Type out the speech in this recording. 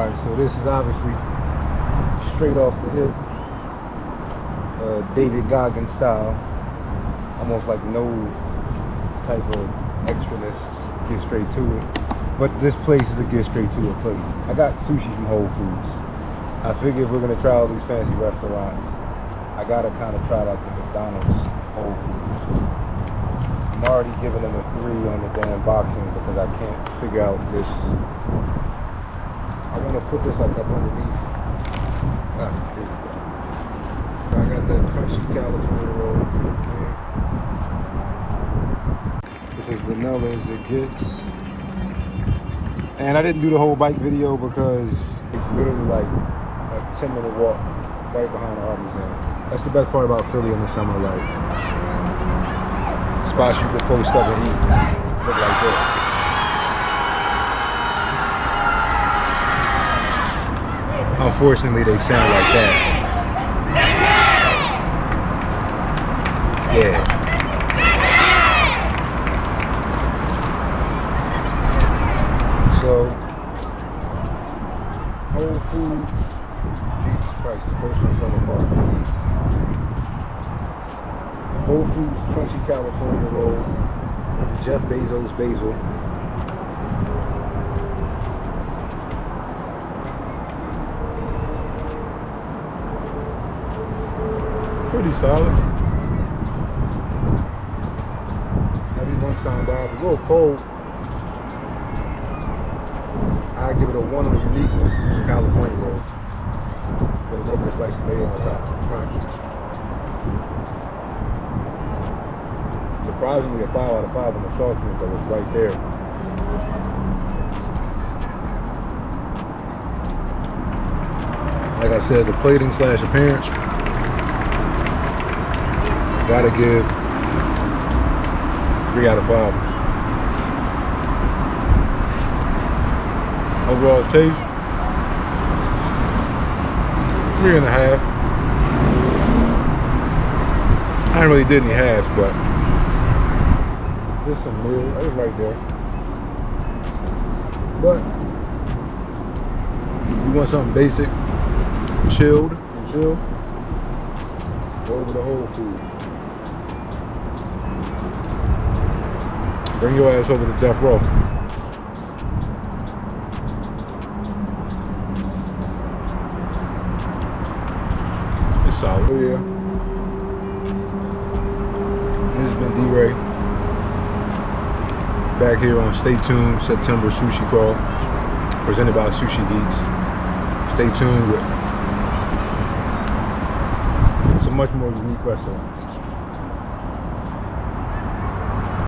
Alright, so this is obviously straight off the hip, David Goggins style, almost like no type of extraness, just get straight to it. But this place is a get straight to it place. I got sushi from Whole Foods. I figured if we're gonna try all these fancy restaurants, I gotta kind of try like the McDonald's Whole Foods. I'm already giving them a 3 on the damn boxing because I can't figure out this. I want to put this like up underneath. There we go. I got that crunchy California roll. Okay. This is vanilla as it gets. And I didn't do the whole bike video because it's literally like a 10-minute walk right behind the Arby's. That's the best part about Philly in the summer, like spots you can post up and eat look like this. Unfortunately, they sound like that. Yeah. So, Whole Foods. Jesus Christ, the first one fell apart. Whole Foods Crunchy California Roll with the Jeff Bezos basil. Pretty solid. Heavy lunchtime vibe. A little cold. I give it a 1 on the uniqueness. It's a California roll with a little bit of spicy mayo on top. Crunchy. Surprisingly, a 5 out of 5 on the saltiness that was right there. Like I said, the plating / appearance, gotta give 3 out of 5. Overall taste, 3.5. I didn't really did any halves, but there's some meal. It's right there. But if you want something basic, chilled and chill, go over to Whole Foods. Bring your ass over to Death Row. It's solid. Oh yeah. This has been D-Ray. Back here on Stay Tuned September Sushi Crawl, presented by Sushi Geeks. Stay tuned with some much more unique restaurants.